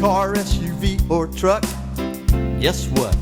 car, SUV, or truck, guess what?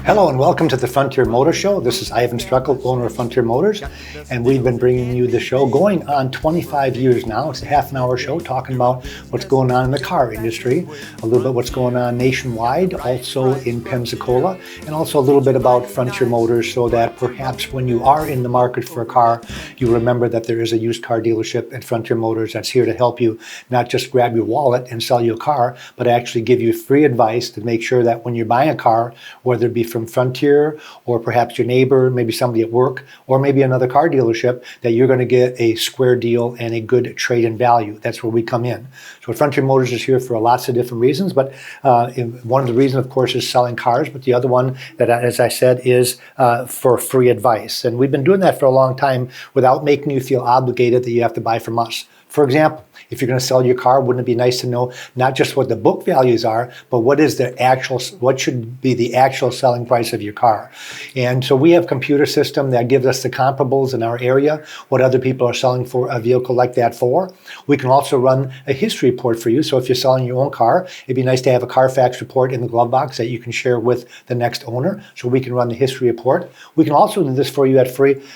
Hello and welcome to the Frontier Motor Show. This is Ivan Struckle, owner of Frontier Motors, and we've been bringing you the show going on 25 years now. It's a half an hour show talking about what's going on in the car industry, a little bit what's going on nationwide, also in Pensacola, and also a little bit about Frontier Motors so that perhaps when you are in the market for a car, you remember that there is a used car dealership at Frontier Motors that's here to help you not just grab your wallet and sell you a car, but actually give you free advice to make sure that when you're buying a car, whether it be from Frontier or perhaps your neighbor, maybe somebody at work, or maybe another car dealership, that you're going to get a square deal and a good trade-in value. That's where we come in. So Frontier Motors is here for lots of different reasons, but one of the reasons, of course, is selling cars, but the other one, that, as I said, is for free advice. And we've been doing that for a long time without making you feel obligated that you have to buy from us. For example, if you're going to sell your car, wouldn't it be nice to know not just what the book values are, but what should be the actual selling price of your car? And so we have a computer system that gives us the comparables in our area, what other people are selling for a vehicle like that for. We can also run a history report for you. So if you're selling your own car, it'd be nice to have a Carfax report in the glove box that you can share with the next owner. So we can run the history report. We can also do this for you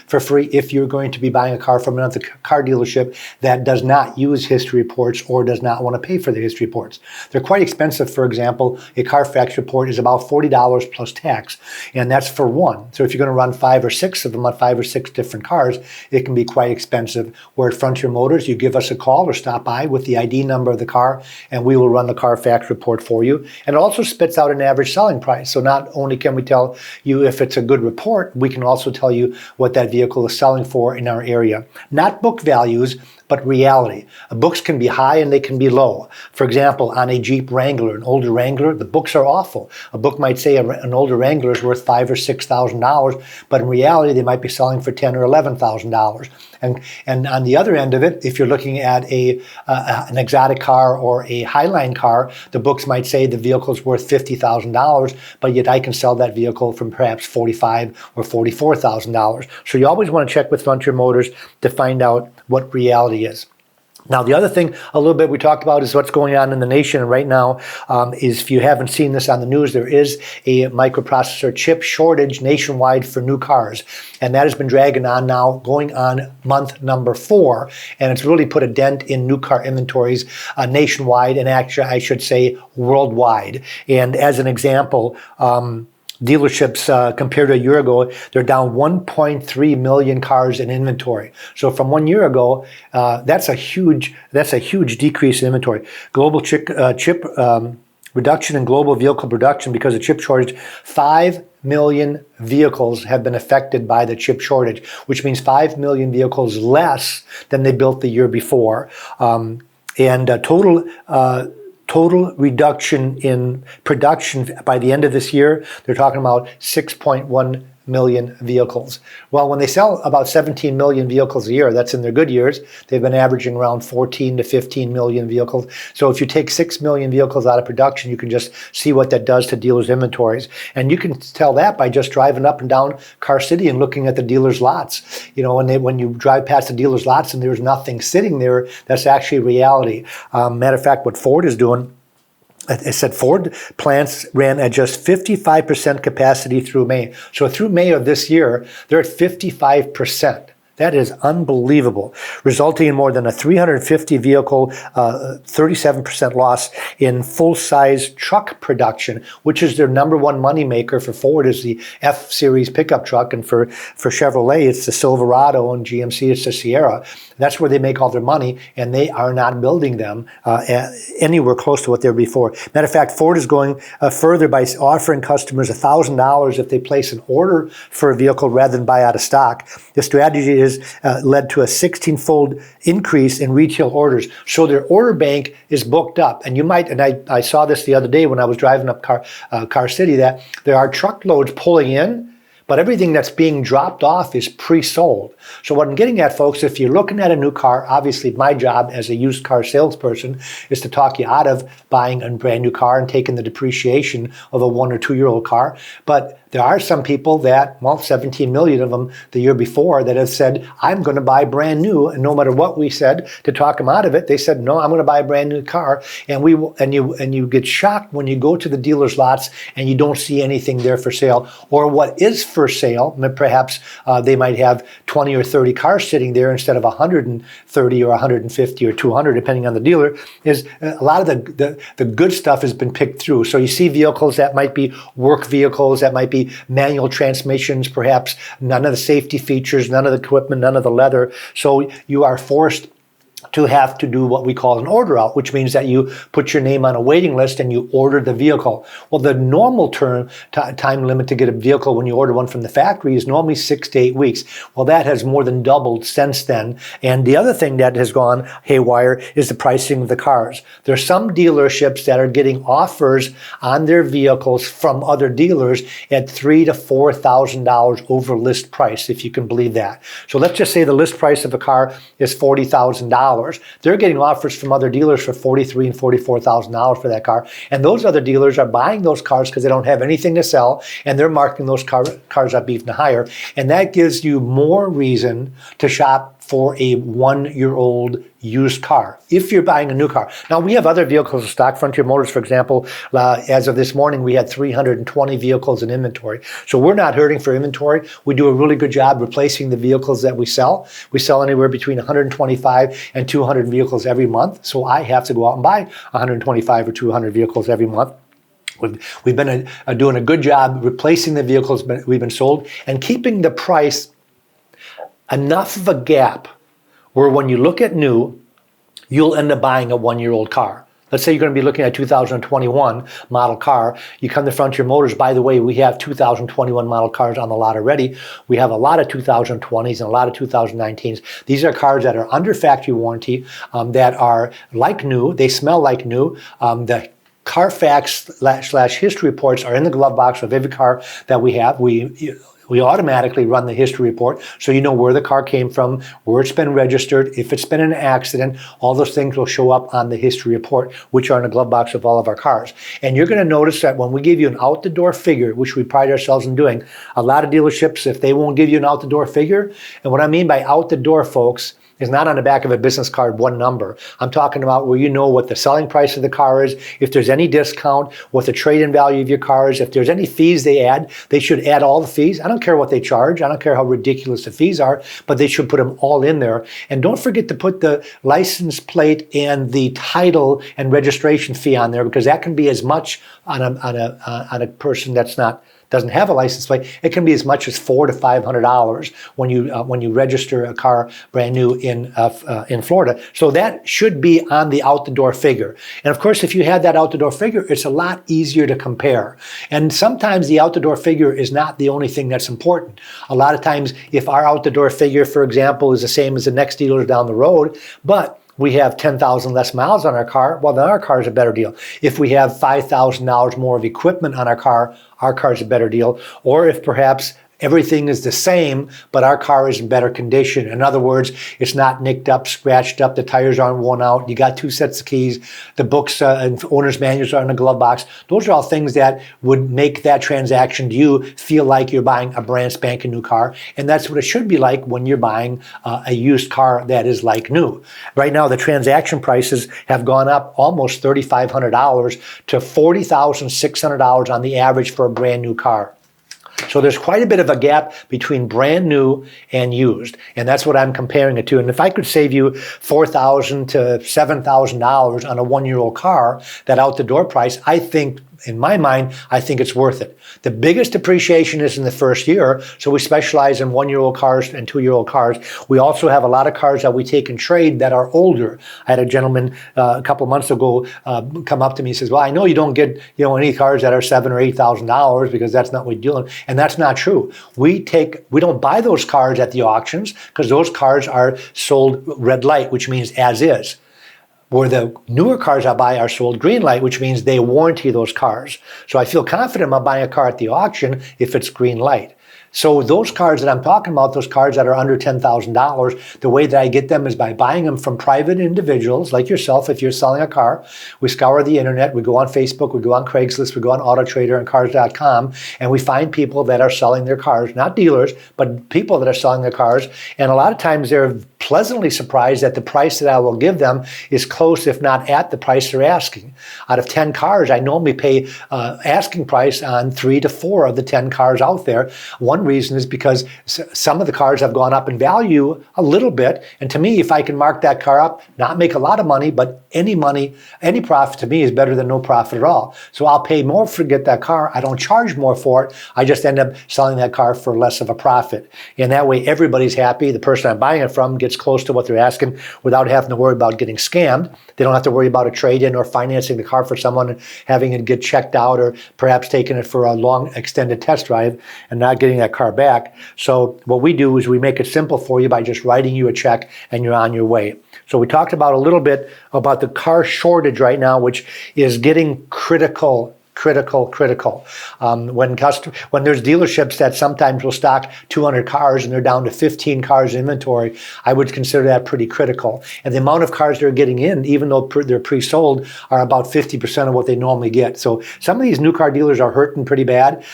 for free if you're going to be buying a car from another car dealership that does not use history reports or does not want to pay for the history reports. They're quite expensive. For example, a Carfax report is about $40 plus tax, and that's for one. So if you're going to run 5 or 6 of them on 5 or 6 different cars, it can be quite expensive. Where at Frontier Motors, you give us a call or stop by with the ID number of the car, and we will run the Carfax report for you. And it also spits out an average selling price. So not only can we tell you if it's a good report, we can also tell you what that vehicle is selling for in our area. Not book values, but reality. Books can be high and they can be low. For example, on a Jeep Wrangler, an older Wrangler, the books are awful. A book might say an older Wrangler is worth $5,000 or $6,000, but in reality, they might be selling for $10,000 or $11,000. And on the other end of it, if you're looking at an exotic car or a Highline car, the books might say the vehicle's worth $50,000, but yet I can sell that vehicle from perhaps $45,000 or $44,000. So you always want to check with Frontier Motors to find out what reality is. Now, the other thing a little bit we talked about is what's going on in the nation. And right now, is if you haven't seen this on the news, there is a microprocessor chip shortage nationwide for new cars. And that has been dragging on now, going on month number 4. And it's really put a dent in new car inventories nationwide, and actually, I should say, worldwide. And as an example, dealerships, compared to a year ago, they're down 1.3 million cars in inventory. So from 1 year ago, that's a huge decrease in inventory. Global chip reduction in global vehicle production because of chip shortage. 5 million vehicles have been affected by the chip shortage, which means 5 million vehicles less than they built the year before. Total reduction in production by the end of this year, they're talking about 6.1 million vehicles. Well, when they sell about 17 million vehicles a year, that's in their good years, they've been averaging around 14 to 15 million vehicles. So if you take 6 million vehicles out of production, you can just see what that does to dealers' inventories. And you can tell that by just driving up and down Car City and looking at the dealers' lots. You know, when you drive past the dealers' lots and there's nothing sitting there, that's actually reality. Matter of fact, what Ford is doing, it said Ford plants ran at just 55% capacity through May. So through May of this year, they're at 55%. That is unbelievable, resulting in more than a 350 vehicle, 37% loss in full-size truck production, which is their number one moneymaker. For Ford is the F-Series pickup truck, and for Chevrolet, it's the Silverado, and GMC, it's the Sierra. That's where they make all their money, and they are not building them anywhere close to what they were before. Matter of fact, Ford is going further by offering customers $1,000 if they place an order for a vehicle rather than buy out of stock. The strategy is led to a 16-fold increase in retail orders. So their order bank is booked up. And you might, and I saw this the other day when I was driving up Car City, that there are truckloads pulling in, but everything that's being dropped off is pre-sold. So what I'm getting at, folks, if you're looking at a new car, obviously my job as a used car salesperson is to talk you out of buying a brand new car and taking the depreciation of a 1 or 2 year old car. But there are some people that, 17 million of them the year before, that have said, I'm going to buy brand new. And no matter what we said to talk them out of it, they said, no, I'm going to buy a brand new car. And you get shocked when you go to the dealer's lots and you don't see anything there for sale, or what is for sale. Perhaps they might have 20 or 30 cars sitting there instead of 130 or 150 or 200, depending on the dealer. Is a lot of the good stuff has been picked through. So you see vehicles that might be work vehicles, that might be manual transmissions, perhaps none of the safety features, none of the equipment, none of the leather. So you are forced to have to do what we call an order out, which means that you put your name on a waiting list and you order the vehicle. Well, the normal time limit to get a vehicle when you order one from the factory is normally 6 to 8 weeks. Well, that has more than doubled since then. And the other thing that has gone haywire is the pricing of the cars. There are some dealerships that are getting offers on their vehicles from other dealers at $3,000 to $4,000 over list price, if you can believe that. So let's just say the list price of a car is $40,000. They're getting offers from other dealers for $43,000 and $44,000 for that car. And those other dealers are buying those cars because they don't have anything to sell, and they're marking those cars up even higher. And that gives you more reason to shop for a 1 year old used car if you're buying a new car. Now, we have other vehicles in stock. Frontier Motors, for example, as of this morning, we had 320 vehicles in inventory. So we're not hurting for inventory. We do a really good job replacing the vehicles that we sell. We sell anywhere between 125 and 200 vehicles every month. So I have to go out and buy 125 or 200 vehicles every month. We've been doing a good job replacing the vehicles we've been sold and keeping the price enough of a gap where when you look at new, you'll end up buying a 1 year old car. Let's say you're going to be looking at a 2021 model car. You come to Frontier Motors. By the way, we have 2021 model cars on the lot already. We have a lot of 2020s and a lot of 2019s. These are cars that are under factory warranty, that are like new. They smell like new. The Carfax / history reports are in the glove box of every car that we have. We automatically run the history report, so you know where the car came from, where it's been registered, if it's been in an accident. All those things will show up on the history report, which are in the glove box of all of our cars. And you're going to notice that when we give you an out-the-door figure, which we pride ourselves in doing, a lot of dealerships, if they won't give you an out-the-door figure, and what I mean by out-the-door, folks, is not on the back of a business card, one number. I'm talking about where you know what the selling price of the car is, if there's any discount, what the trade-in value of your car is, if there's any fees they add, they should add all the fees. I don't care what they charge. I don't care how ridiculous the fees are, but they should put them all in there. And don't forget to put the license plate and the title and registration fee on there, because that can be as much on a person that's doesn't have a license plate. It can be as much as $400 to $500 when you register a car brand new in Florida. So that should be on the out-the-door figure. And of course, if you had that out-the-door figure, it's a lot easier to compare. And sometimes the out-the-door figure is not the only thing that's important. A lot of times, if our out-the-door figure, for example, is the same as the next dealer down the road, but we have 10,000 less miles on our car, well, then our car is a better deal. If we have $5,000 more of equipment on our car is a better deal. Or if perhaps everything is the same, but our car is in better condition. In other words, it's not nicked up, scratched up, the tires aren't worn out, you got 2 sets of keys, the books and owner's manuals are in the glove box. Those are all things that would make that transaction to you feel like you're buying a brand spanking new car. And that's what it should be like when you're buying a used car that is like new. Right now, the transaction prices have gone up almost $3,500 to $40,600 on the average for a brand new car. So there's quite a bit of a gap between brand new and used, and that's what I'm comparing it to. And if I could save you $4,000 to $7,000 on a 1 year old car, that out the door price, I think, in my mind, I think it's worth it. The biggest depreciation is in the first year, so we specialize in 1 year old cars and 2 year old cars. We also have a lot of cars that we take in trade that are older. I had a gentleman a couple of months ago come up to me and says, well, I know you don't get any cars that are $7,000 or $8,000 because that's not what we're doing. And that's not true. We don't buy those cars at the auctions because those cars are sold red light, which means as is. Where the newer cars I buy are sold green light, which means they warranty those cars. So I feel confident about buying a car at the auction if it's green light. So those cars that I'm talking about, those cars that are under $10,000, the way that I get them is by buying them from private individuals like yourself. If you're selling a car, we scour the internet, we go on Facebook, we go on Craigslist, we go on AutoTrader and Cars.com, and we find people that are selling their cars, not dealers, but people that are selling their cars. And a lot of times they're pleasantly surprised that the price that I will give them is close, if not at the price they're asking. Out of 10 cars, I normally pay asking price on 3 to 4 of the 10 cars out there. One reason is because some of the cars have gone up in value a little bit. And to me, if I can mark that car up, not make a lot of money, but any profit to me is better than no profit at all. So I'll pay more to get that car. I don't charge more for it. I just end up selling that car for less of a profit. And that way everybody's happy. The person I'm buying it from gets close to what they're asking without having to worry about getting scammed. They don't have to worry about a trade-in or financing the car for someone and having it get checked out, or perhaps taking it for a long extended test drive and not getting that car back. So what we do is we make it simple for you by just writing you a check and you're on your way. So we talked about a little bit about the car shortage right now, which is getting critical. When there's dealerships that sometimes will stock 200 cars and they're down to 15 cars in inventory, I would consider that pretty critical. And the amount of cars they're getting in, even though they're pre-sold, are about 50% of what they normally get. So some of these new car dealers are hurting pretty bad.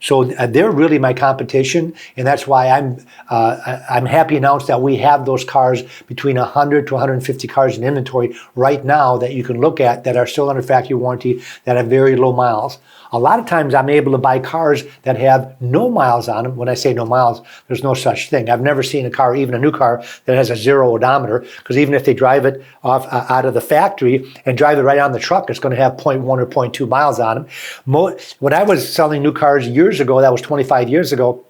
So they're really my competition, and that's why I'm happy to announce that we have those cars, between 100 to 150 cars in inventory right now that you can look at that are still under factory warranty, that have very low miles. A lot of times I'm able to buy cars that have no miles on them. When I say no miles, there's no such thing. I've never seen a car, even a new car, that has a 0 odometer, because even if they drive it off out of the factory and drive it right on the truck, it's going to have 0.1 or 0.2 miles on them. When I was selling new cars years ago, that was 25 years ago,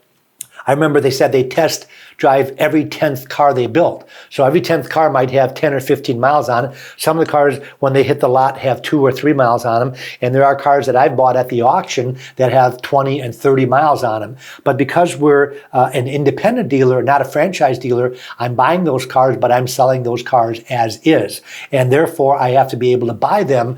I remember they said they test drive every 10th car they built. So every 10th car might have 10 or 15 miles on it. Some of the cars, when they hit the lot, have 2 or 3 miles on them. And there are cars that I've bought at the auction that have 20 and 30 miles on them. But because we're an independent dealer, not a franchise dealer, I'm buying those cars, but I'm selling those cars as is. And therefore, I have to be able to buy them.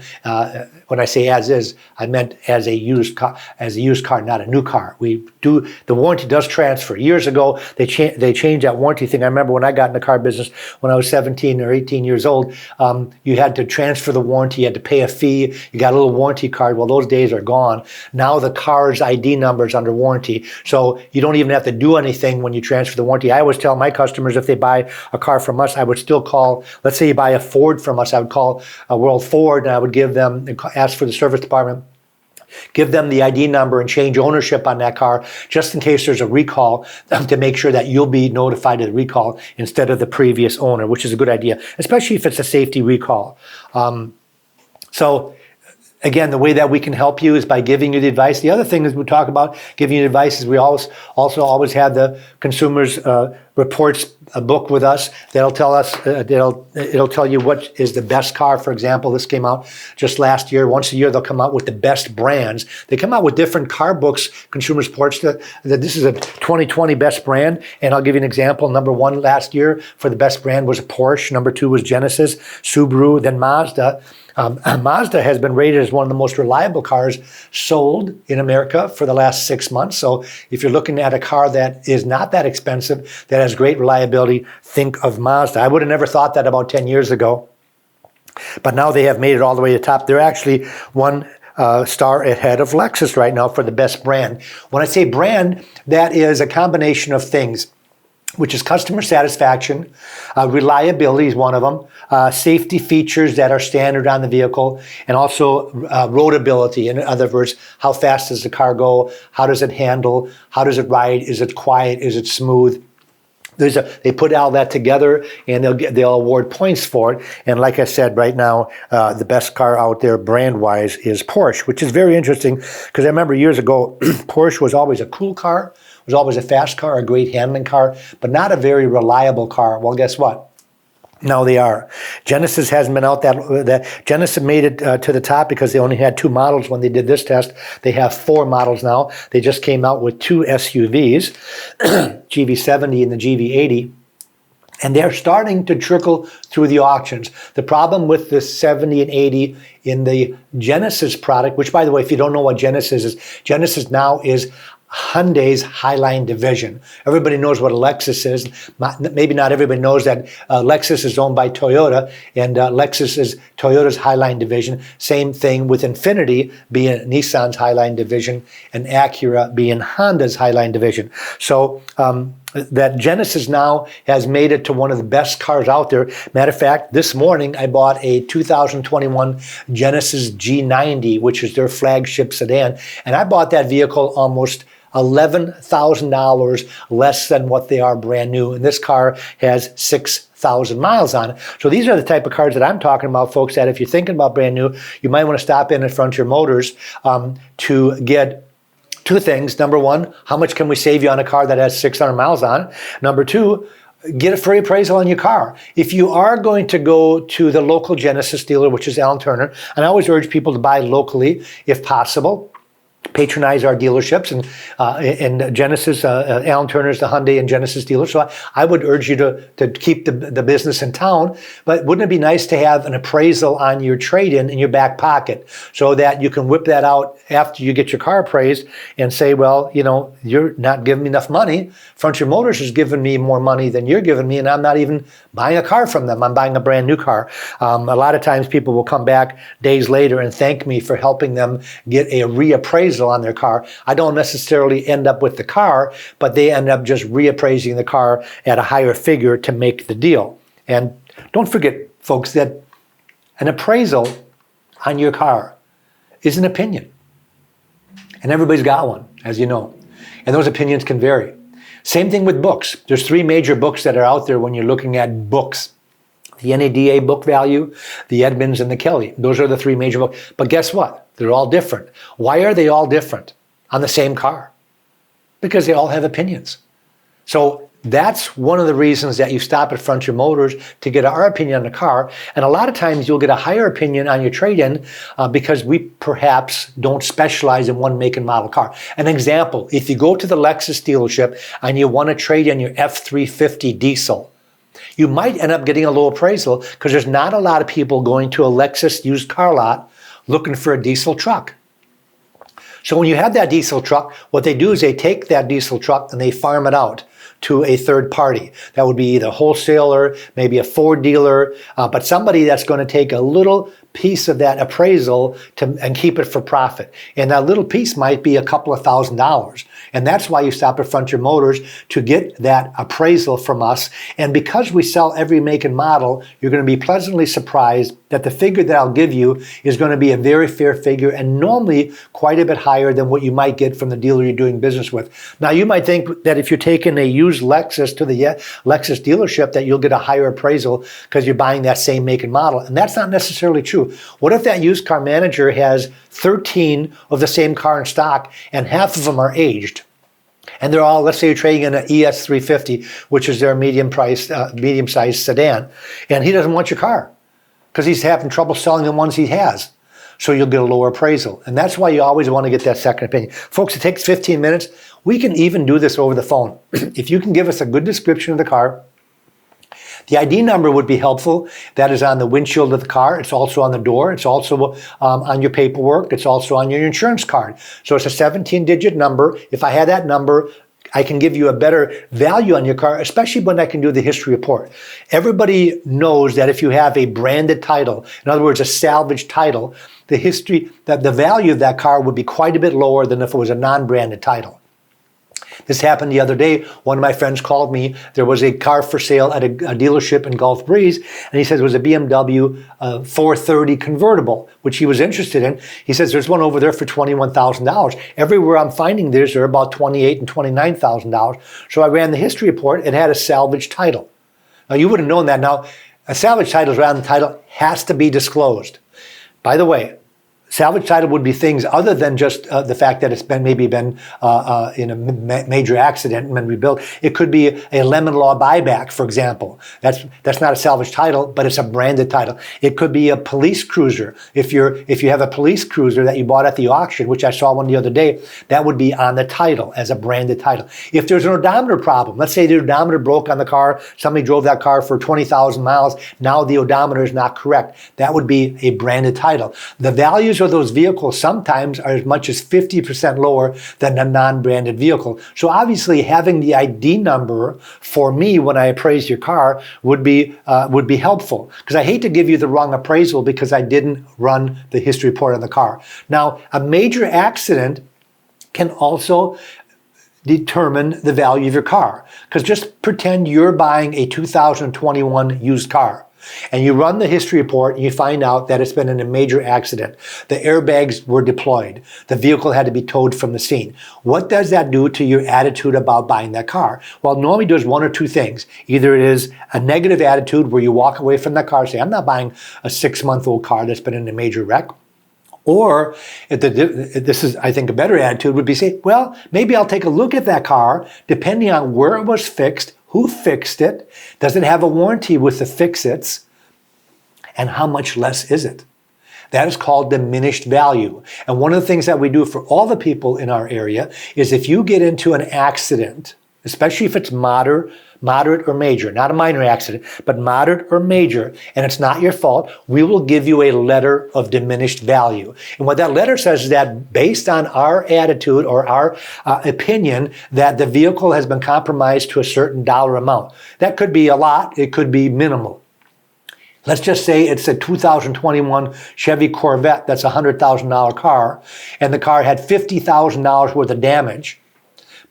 When I say as is, I meant as a used car, not a new car. The warranty does transfer. Years ago, they changed that warranty thing. I remember when I got in the car business when I was 17 or 18 years old, you had to transfer the warranty, you had to pay a fee, you got a little warranty card. Well, those days are gone. Now the car's ID number is under warranty, so you don't even have to do anything when you transfer the warranty. I always tell my customers, if they buy a car from us, I would still call, let's say you buy a Ford from us, I would call a World Ford and I would give them, ask for the service department, give them the ID number and change ownership on that car, just in case there's a recall, to make sure that you'll be notified of the recall instead of the previous owner, which is a good idea, especially if it's a safety recall. So again, the way that we can help you is by giving you the advice. The other thing is we talk about giving you advice is we also always have the consumers reports a book with us that'll tell us, it'll tell you what is the best car. For example, this came out just last year. Once a year, they'll come out with the best brands. They come out with different car books, Consumer Reports, that this is a 2020 best brand. And I'll give you an example. Number 1 last year for the best brand was a Porsche. Number 2 was Genesis, Subaru, then Mazda. Mazda has been rated as one of the most reliable cars sold in America for the last 6 months. So if you're looking at a car that is not that expensive, that has great reliability, think of Mazda. I would have never thought that about 10 years ago, but now they have made it all the way to the top. They're actually one star ahead of Lexus right now for the best brand. When I say brand, that is a combination of things, which is customer satisfaction, reliability is one of them, safety features that are standard on the vehicle, and also roadability. In other words, how fast does the car go? How does it handle? How does it ride? Is it quiet? Is it smooth? They put all that together and they'll award points for it. And like I said, right now, the best car out there brand-wise is Porsche, which is very interesting because I remember years ago, Porsche was always a cool car, was always a fast car, a great handling car, but not a very reliable car. Well, guess what? Now they are. Genesis hasn't been out that Genesis made it to the top because they only had 2 models when they did this test. They have 4 models now. They just came out with 2 SUVs, GV70 and the GV80. And they're starting to trickle through the auctions. The problem with the 70 and 80 in the Genesis product, which by the way, if you don't know what Genesis is now is Hyundai's Highline division. Everybody knows what a Lexus is. Maybe not everybody knows that Lexus is owned by Toyota, and Lexus is Toyota's Highline division. Same thing with Infiniti being Nissan's Highline division, and Acura being Honda's Highline division. So that Genesis now has made it to one of the best cars out there. Matter of fact, this morning I bought a 2021 Genesis G90, which is their flagship sedan, and I bought that vehicle almost $11,000 less than what they are brand new. And this car has 6,000 miles on it. So these are the type of cars that I'm talking about, folks, that if you're thinking about brand new, you might want to stop in at Frontier Motors to get two things. Number one, how much can we save you on a car that has 600 miles on it? Number two, get a free appraisal on your car. If you are going to go to the local Genesis dealer, which is Alan Turner, and I always urge people to buy locally if possible, patronize our dealerships, and Genesis, Alan Turner's the Hyundai and Genesis dealer. So I would urge you to keep the business in town. But wouldn't it be nice to have an appraisal on your trade-in in your back pocket so that you can whip that out after you get your car appraised and say, well, you know, you're not giving me enough money. Frontier Motors is giving me more money than you're giving me, and I'm not even buying a car from them. I'm buying a brand new car. A lot of times people will come back days later and thank me for helping them get a reappraisal on their car. I don't necessarily end up with the car, but they end up just reappraising the car at a higher figure to make the deal. And don't forget, folks, that an appraisal on your car is an opinion. And everybody's got one, as you know. And those opinions can vary. Same thing with books. There's three major books that are out there when you're looking at books. The NADA book value, the Edmonds, and the Kelly. Those are the three major books. But guess what? They're all different. Why are they all different on the same car? Because they all have opinions. So that's one of the reasons that you stop at Frontier Motors to get our opinion on the car. And a lot of times you'll get a higher opinion on your trade-in because we perhaps don't specialize in one make and model car. An example, if you go to the Lexus dealership and you want to trade in your F350 diesel, you might end up getting a low appraisal because there's not a lot of people going to a Lexus used car lot looking for a diesel truck. So when you have that diesel truck, what they do is they take that diesel truck and they farm it out to a third party. That would be either a wholesaler, maybe a Ford dealer, but somebody that's going to take a little piece of that appraisal and keep it for profit. And that little piece might be a couple of $1,000s. And that's why you stop at Frontier Motors to get that appraisal from us. And because we sell every make and model, you're going to be pleasantly surprised that the figure that I'll give you is going to be a very fair figure and normally quite a bit higher than what you might get from the dealer you're doing business with. Now, you might think that if you're taking a used Lexus to the Lexus dealership that you'll get a higher appraisal because you're buying that same make and model. And that's not necessarily true. What if that used car manager has 13 of the same car in stock and half of them are aged? And they're all, let's say you're trading in an ES350, which is their medium-sized sedan, and he doesn't want your car because he's having trouble selling the ones he has. So you'll get a lower appraisal. And that's why you always want to get that second opinion. Folks, it takes 15 minutes. We can even do this over the phone. If you can give us a good description of the car, the ID number would be helpful. That is on the windshield of the car. It's also on the door. It's also on your paperwork. It's also on your insurance card. So it's a 17-digit number. If I had that number, I can give you a better value on your car, especially when I can do the history report. Everybody knows that if you have a branded title, in other words, a salvage title, the value of that car would be quite a bit lower than if it was a non-branded title. This happened the other day. One of my friends called me. There was a car for sale at a dealership in Gulf Breeze, and he said it was a BMW 430 convertible, which he was interested in. He says, there's one over there for $21,000. Everywhere I'm finding theirs are about $28,000 and $29,000. So I ran the history report. It had a salvage title. Now, you would have known that. Now, a salvage title around the title has to be disclosed. By the way, salvage title would be things other than just the fact that it's maybe been in a major accident and been rebuilt. It could be a lemon law buyback, for example. That's not a salvage title, but it's a branded title. It could be a police cruiser. If you have a police cruiser that you bought at the auction, which I saw one the other day, that would be on the title as a branded title. If there's an odometer problem, let's say the odometer broke on the car, somebody drove that car for 20,000 miles, now the odometer is not correct. That would be a branded title. The values values of those vehicles sometimes are as much as 50% lower than a non-branded vehicle. So obviously having the ID number for me when I appraise your car would be helpful, because I hate to give you the wrong appraisal because I didn't run the history report on the car. Now, a major accident can also determine the value of your car, because just pretend you're buying a 2021 used car and you run the history report and you find out that it's been in a major accident. The airbags were deployed. The vehicle had to be towed from the scene. What does that do to your attitude about buying that car? Well, normally it does one or two things. Either it is a negative attitude where you walk away from that car and say, I'm not buying a 6-month-old car that's been in a major wreck. Or, this is, I think, a better attitude would be say, well, maybe I'll take a look at that car, depending on where it was fixed, who fixed it, does it have a warranty with the fix-its, and how much less is it? That is called diminished value. And one of the things that we do for all the people in our area is if you get into an accident, especially if it's moderate or major, not a minor accident, but moderate or major, and it's not your fault, we will give you a letter of diminished value. And what that letter says is that based on our attitude or our opinion that the vehicle has been compromised to a certain dollar amount. That could be a lot, it could be minimal. Let's just say it's a 2021 Chevy Corvette that's a $100,000 car, and the car had $50,000 worth of damage.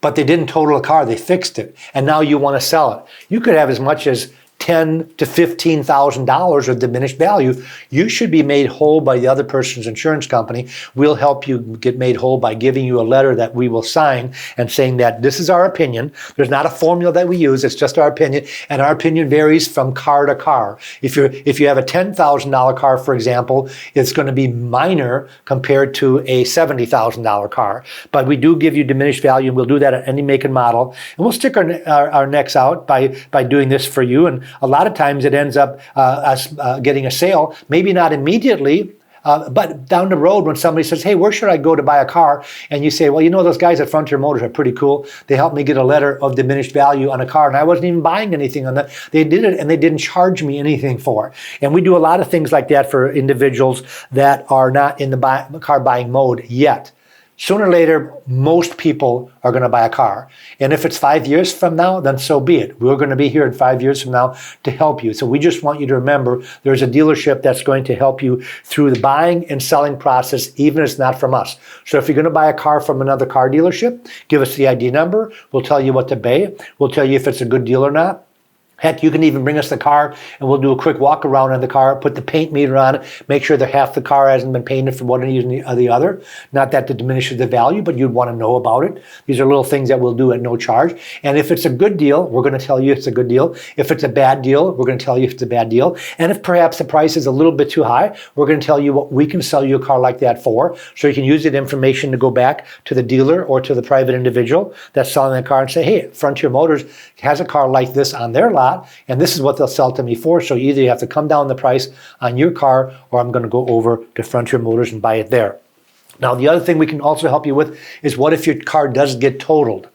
But they didn't total the car, they fixed it, and now you want to sell it. You could have as much as $10,000 to $15,000 of diminished value. You should be made whole by the other person's insurance company. We'll help you get made whole by giving you a letter that we will sign and saying that this is our opinion. There's not a formula that we use, it's just our opinion, and our opinion varies from car to car. If you have a $10,000 car, for example, it's going to be minor compared to a $70,000 car. But we do give you diminished value, and we'll do that at any make and model. And we'll stick our necks out by doing this for you. And a lot of times it ends up us getting a sale, maybe not immediately, but down the road when somebody says, hey, where should I go to buy a car? And you say, well, you know, those guys at Frontier Motors are pretty cool. They helped me get a letter of diminished value on a car, and I wasn't even buying anything on that. They did it, and they didn't charge me anything for it. And we do a lot of things like that for individuals that are not in the car buying mode yet. Sooner or later, most people are going to buy a car. And if it's 5 years from now, then so be it. We're going to be here in 5 years from now to help you. So we just want you to remember there's a dealership that's going to help you through the buying and selling process, even if it's not from us. So if you're going to buy a car from another car dealership, give us the ID number. We'll tell you what to pay. We'll tell you if it's a good deal or not. Heck, you can even bring us the car and we'll do a quick walk around on the car, put the paint meter on it, make sure that half the car hasn't been painted for one reason or the other. Not that diminishes the value, but you'd want to know about it. These are little things that we'll do at no charge. And if it's a good deal, we're going to tell you it's a good deal. If it's a bad deal, we're going to tell you it's a bad deal. And if perhaps the price is a little bit too high, we're going to tell you what we can sell you a car like that for. So you can use that information to go back to the dealer or to the private individual that's selling the car and say, hey, Frontier Motors has a car like this on their lot, and this is what they'll sell to me for. So either you have to come down the price on your car, or I'm going to go over to Frontier Motors and buy it there. Now, the other thing we can also help you with is what if your car does get totaled?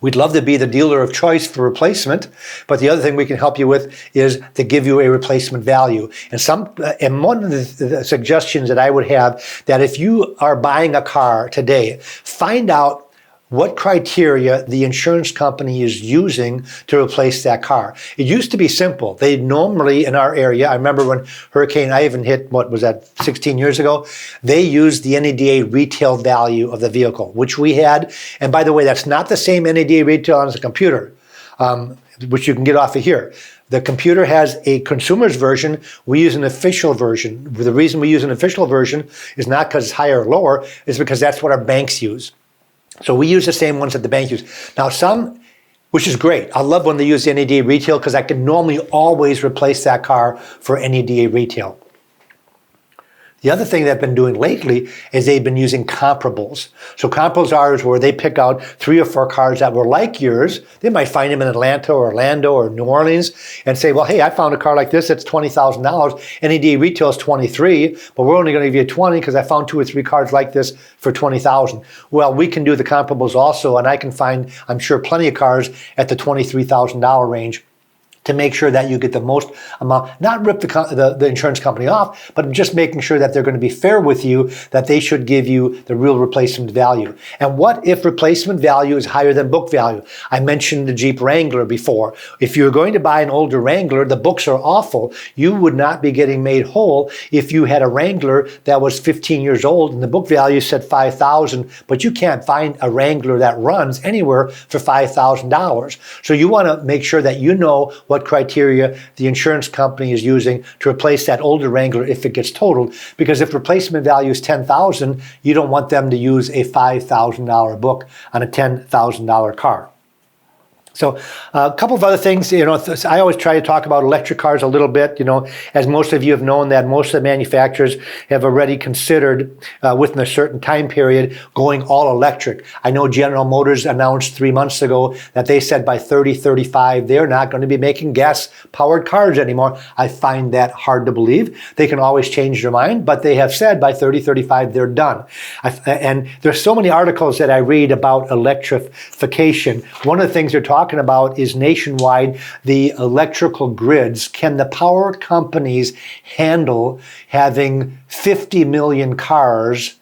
We'd love to be the dealer of choice for replacement, but the other thing we can help you with is to give you a replacement value. And one of the suggestions that I would have, that if you are buying a car today, find out what criteria the insurance company is using to replace that car. It used to be simple. They normally, in our area, I remember when Hurricane Ivan hit, what was that, 16 years ago? They used the NADA retail value of the vehicle, which we had. And by the way, that's not the same NADA retail as a computer, which you can get off of here. The computer has a consumer's version. We use an official version. The reason we use an official version is not because it's higher or lower, it's because that's what our banks use. So we use the same ones that the bank use. Now which is great. I love when they use the NADA retail because I can normally always replace that car for NADA retail. The other thing they've been doing lately is they've been using comparables. So comparables are where they pick out 3 or 4 cars that were like yours. They might find them in Atlanta or Orlando or New Orleans and say, well, hey, I found a car like this. It's $20,000. NADA retail is $23,000, but we're only going to give you $20,000 because I found 2 or 3 cars like this for $20,000. Well, we can do the comparables also, and I can find, I'm sure, plenty of cars at the $23,000 range to make sure that you get the most amount, not rip the insurance company off, but just making sure that they're going to be fair with you, that they should give you the real replacement value. And what if replacement value is higher than book value? I mentioned the Jeep Wrangler before. If you're going to buy an older Wrangler, the books are awful. You would not be getting made whole if you had a Wrangler that was 15 years old and the book value said $5,000, but you can't find a Wrangler that runs anywhere for $5,000. So you want to make sure that you know what criteria the insurance company is using to replace that older Wrangler if it gets totaled. Because if replacement value is $10,000, you don't want them to use a $5,000 book on a $10,000 car. So a couple of other things, I always try to talk about electric cars a little bit, as most of you have known that most of the manufacturers have already considered within a certain time period going all electric. I know General Motors announced 3 months ago that they said by 2035 they're not going to be making gas-powered cars anymore. I find that hard to believe. They can always change their mind, but they have said by 2035 they're done. And there's so many articles that I read about electrification. One of the things they're talking about is nationwide, the electrical grids. Can the power companies handle having 50 million cars?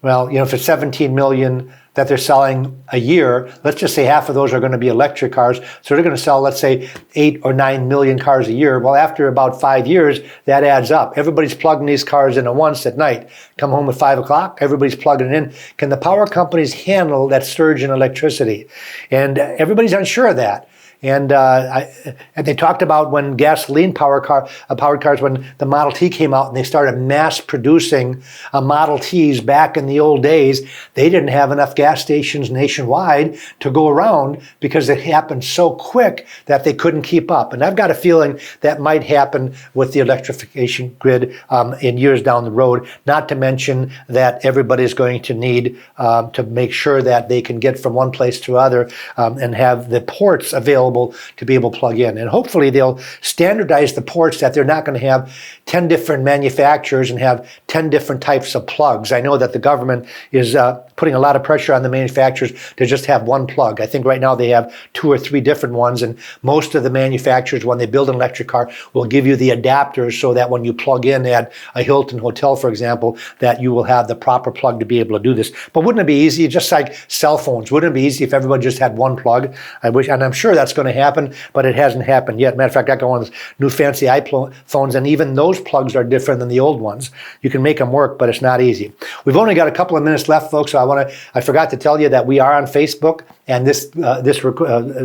Well, if it's 17 million that they're selling a year, let's just say half of those are going to be electric cars. So they're going to sell, let's say, 8 or 9 million cars a year. Well, after about 5 years, that adds up. Everybody's plugging these cars in at once at night. Come home at 5 o'clock, everybody's plugging it in. Can the power companies handle that surge in electricity? And everybody's unsure of that. And they talked about when gasoline powered cars, when the Model T came out and they started mass producing Model Ts back in the old days, they didn't have enough gas stations nationwide to go around because it happened so quick that they couldn't keep up. And I've got a feeling that might happen with the electrification grid in years down the road, not to mention that everybody's going to need to make sure that they can get from one place to other and have the ports available to be able to plug in. And hopefully they'll standardize the ports that they're not going to have 10 different manufacturers and have 10 different types of plugs. I know that the government is putting a lot of pressure on the manufacturers to just have one plug. I think right now they have 2 or 3 different ones, and most of the manufacturers, when they build an electric car, will give you the adapters so that when you plug in at a Hilton hotel, for example, that you will have the proper plug to be able to do this. But wouldn't it be easy, just like cell phones, wouldn't it be easy if everybody just had one plug? I wish, and I'm sure that's going to happen, but it hasn't happened yet. Matter of fact, I got one of those new fancy iPhones, and even those plugs are different than the old ones. You can make them work, but it's not easy. We've only got a couple of minutes left, folks, so I forgot to tell you that we are on Facebook, and this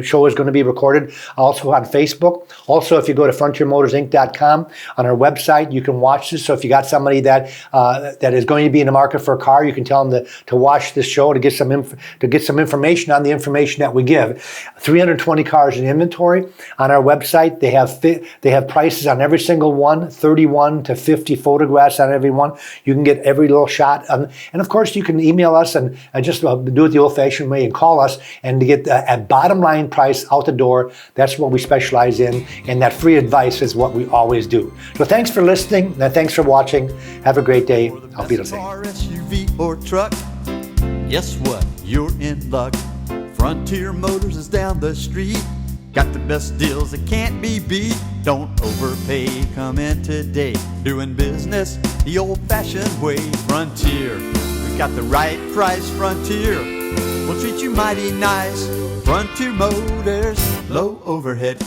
show is going to be recorded also on Facebook. Also, if you go to frontiermotorsinc.com, on our website, you can watch this. So if you got somebody that is going to be in the market for a car, you can tell them to watch this show to get some information on the information that we give. 320 cars in inventory on our website. They have prices on every single one, 31 to 50 photographs on every one. You can get every little shot, and of course you can email us and just do it the old-fashioned way and call us and to get a bottom line price out the door. That's what we specialize in, and that free advice is what we always do. So thanks for listening, and thanks for watching. Have a great day. I'll be the same. SUV or truck, guess what? You're in luck. Frontier Motors is down the street. Got the best deals that can't be beat. Don't overpay, come in today. Doing business the old-fashioned way. Frontier, we've got the right price. Frontier, we'll treat you mighty nice. Frontier Motors, low overhead.